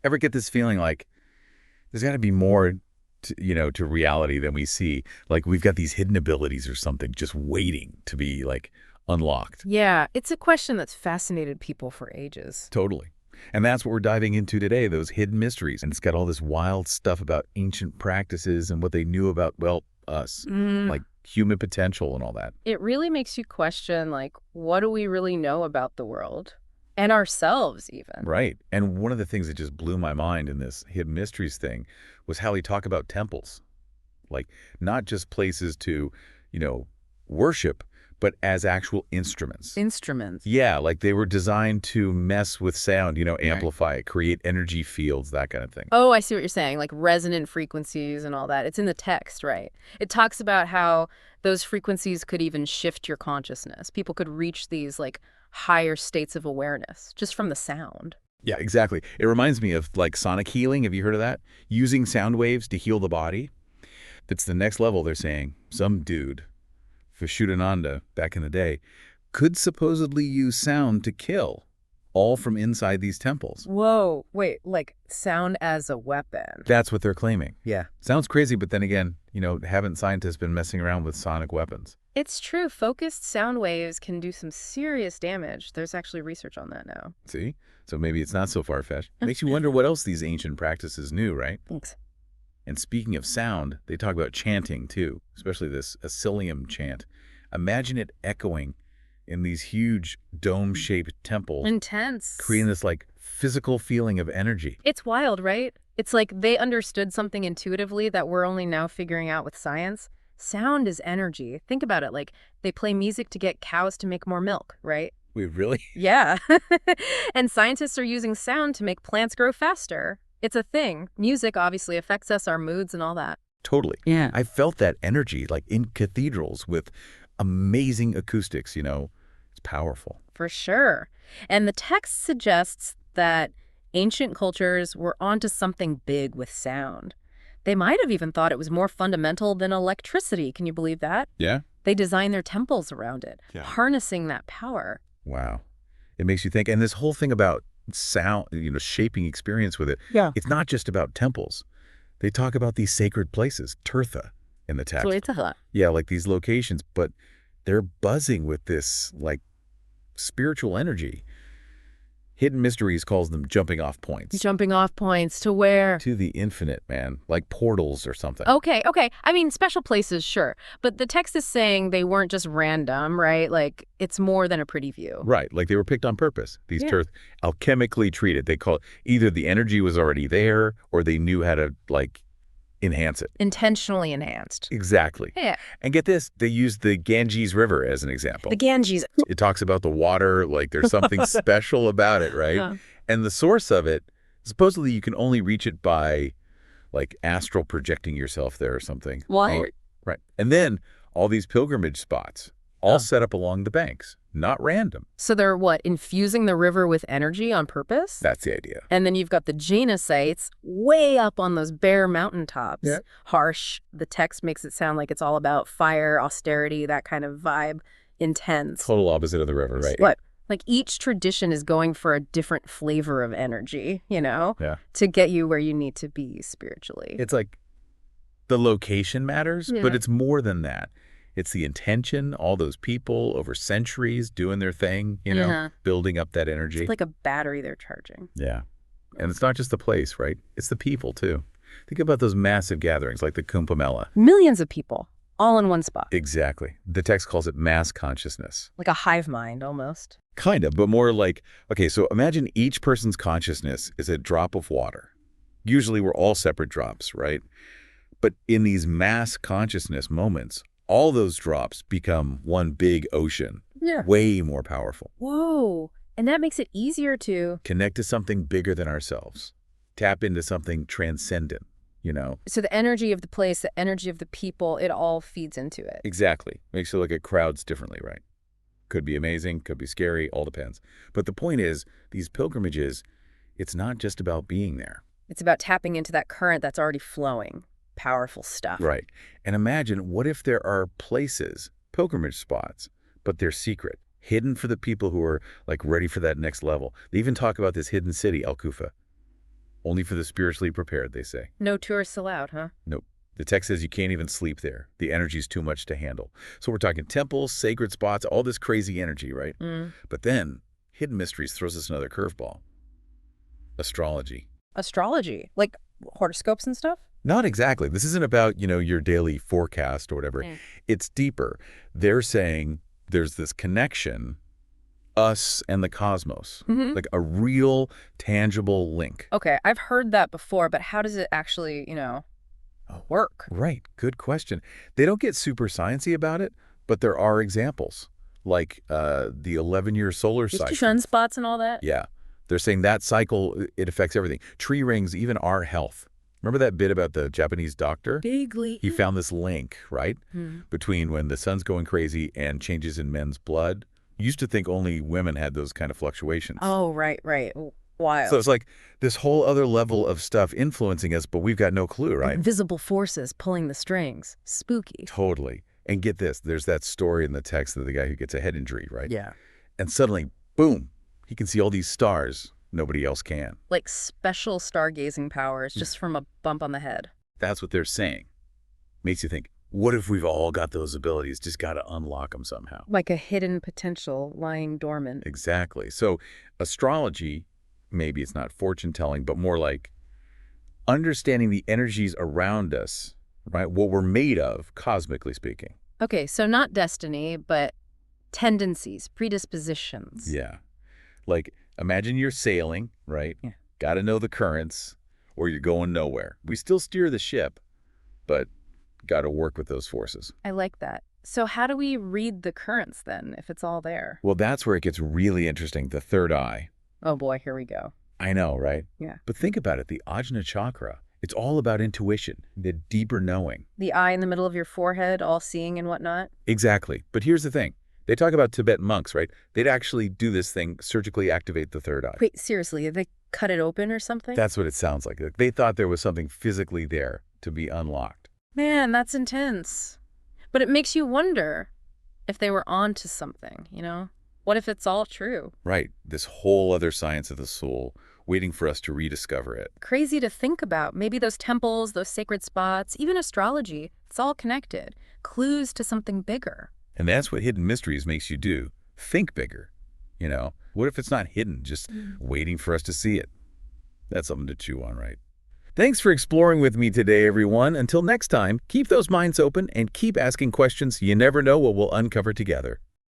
Ever get this feeling like there's got to be more to reality than we see? Like we've got these hidden abilities or something just waiting to be like unlocked. Yeah, it's a question that's fascinated people for ages. Totally. And that's what we're diving into today, those hidden mysteries. And it's got all this wild stuff about ancient practices and what they knew about, well, us, Mm, like human potential and all that. it really makes you question, like, what do we really know about the world? And ourselves, even. Right. And one of the things that just blew my mind in this hidden mysteries thing was how he talked about temples. Like not just places to, you know, worship, but as actual instruments. Instruments. Yeah, like they were designed to mess with sound, Right. amplify it, create energy fields, that kind of thing. Oh, I see what you're saying, like resonant frequencies and all that. It's in the text, right? It talks about how those frequencies could even shift your consciousness. People could reach these, like, higher states of awareness just from the sound. Yeah, exactly. It reminds me of like sonic healing. Have you heard of that? Using sound waves to heal the body. That's the next level, they're saying. Some dude, Vishuddhananda, back in the day, could supposedly use sound to kill, all from inside these temples. Whoa, wait, like sound as a weapon. That's what they're claiming. Yeah. Sounds crazy, but then again, haven't scientists been messing around with sonic weapons? It's true. Focused sound waves can do some serious damage. There's actually research on that now. See? So maybe it's not so far-fetched. Makes you wonder what else these ancient practices knew, right? Thanks. And speaking of sound, they talk about chanting too, especially this Asilium chant. Imagine it echoing in these huge dome-shaped temples, Intense. creating this like physical feeling of energy. It's wild, right? It's like they understood something intuitively that we're only now figuring out with science. Sound is energy. Think about it. Like, they play music to get cows to make more milk, right? We really? Yeah. And scientists are using sound to make plants grow faster. It's a thing. Music obviously affects us, our moods and all that. Totally. Yeah. I felt that energy like in cathedrals with amazing acoustics, It's powerful. For sure. And the text suggests that ancient cultures were onto something big with sound. They might have even thought it was more fundamental than electricity. Can you believe that? Yeah? They designed their temples around it, Yeah. harnessing that power. Wow. It makes you think. And this whole thing about sound, shaping experience with it, Yeah. it's not just about temples. They talk about these sacred places, Tirtha, in the text. So it's a lot. Yeah, like these locations, but they're buzzing with this, like, spiritual energy. Hidden Mysteries calls them jumping off points. Jumping off points to where? To the infinite, man. Like portals or something. Okay. I mean, special places, sure. But the text is saying they weren't just random, right? Like, it's more than a pretty view. Right, like they were picked on purpose. These Yeah. Tirth, alchemically treated. They call it either the energy was already there or they knew how to, like, enhance it. Intentionally enhanced. Exactly. Yeah. And get this, they used the Ganges River as an example. The Ganges. It talks about the water, like there's something special about it, right? Huh. And the source of it, supposedly you can only reach it by like astral projecting yourself there or something. What? Right. And then all these pilgrimage spots, all Huh. set up along the banks, not random. So they're what, infusing the river with energy on purpose? That's the idea. And then you've got the Jaina sites way up on those bare mountaintops. Yeah. Harsh. The text makes it sound like it's all about fire, austerity, that kind of vibe. Intense. Total opposite of the river, right? What? Like each tradition is going for a different flavor of energy, Yeah. to get you where you need to be spiritually. It's like the location matters, Yeah. but it's more than that. It's the intention, all those people over centuries doing their thing, Yeah. building up that energy. It's like a battery they're charging. Yeah. And it's not just the place, right? It's the people, too. Think about those massive gatherings like the Kumbh Mela. Millions of people, all in one spot. Exactly. The text calls it mass consciousness. Like a hive mind, almost. Kind of, but more like, okay, so imagine each person's consciousness is a drop of water. Usually we're all separate drops, right? But in these mass consciousness moments, all those drops become one big ocean, Yeah. way more powerful. Whoa. And that makes it easier to... Connect to something bigger than ourselves. Tap into something transcendent, So the energy of the place, the energy of the people, it all feeds into it. Exactly. Makes you look at crowds differently, right? Could be amazing, could be scary, all depends. But the point is, these pilgrimages, it's not just about being there. It's about tapping into that current that's already flowing. Powerful stuff. Right. And imagine, what if there are places, pilgrimage spots, but they're secret, hidden for the people who are like ready for that next level. They even talk about this hidden city, Al Kufa. Only for the spiritually prepared, they say. No tourists allowed, huh? Nope. The text says you can't even sleep there. The energy's too much to handle. So we're talking temples, sacred spots, all this crazy energy, right? Mm. But then, Hidden Mysteries throws us another curveball. Astrology. Astrology? Like horoscopes and stuff? Not exactly. This isn't about, your daily forecast or whatever. Mm. It's deeper. They're saying there's this connection, us and the cosmos, Mm-hmm. like a real, tangible link. Okay, I've heard that before, but how does it actually, work? Right. Good question. They don't get super sciencey about it, but there are examples, like the 11-year solar cycle. Sunspots and all that? Yeah. They're saying that cycle, it affects everything. Tree rings, even our health. Remember that bit about the Japanese doctor? Bigly. He found this link, right, between when the sun's going crazy and changes in men's blood. Used to think only women had those kind of fluctuations. Oh, right. Wild. So it's like this whole other level of stuff influencing us, but we've got no clue, right? Invisible forces pulling the strings. Spooky. Totally. And get this, there's that story in the text of the guy who gets a head injury, right? Yeah. And suddenly, boom, he can see all these stars nobody else can. Like special stargazing powers just from a bump on the head. That's what they're saying. Makes you think, what if we've all got those abilities, just got to unlock them somehow? Like a hidden potential lying dormant. Exactly. So astrology, maybe it's not fortune telling, but more like understanding the energies around us, right? What we're made of, cosmically speaking. Okay, so not destiny, but tendencies, predispositions. Yeah. Like, imagine you're sailing, right? Yeah. Got to know the currents, or you're going nowhere. We still steer the ship, but got to work with those forces. I like that. So how do we read the currents then, if it's all there? Well, that's where it gets really interesting, the third eye. Oh boy, here we go. I know, right? Yeah. But think about it, the Ajna chakra. It's all about intuition, the deeper knowing. The eye in the middle of your forehead, all seeing and whatnot? Exactly. But here's the thing. They talk about Tibetan monks, right? They'd actually do this thing, surgically activate the third eye. Wait, seriously, did they cut it open or something? That's what it sounds like. They thought there was something physically there to be unlocked. Man, that's intense. But it makes you wonder if they were onto something, What if it's all true? Right. This whole other science of the soul, waiting for us to rediscover it. Crazy to think about. Maybe those temples, those sacred spots, even astrology, it's all connected. Clues to something bigger. And that's what Hidden Mysteries makes you do. Think bigger. What if it's not hidden, just waiting for us to see it? That's something to chew on, right? Thanks for exploring with me today, everyone. Until next time, keep those minds open and keep asking questions. You never know what we'll uncover together.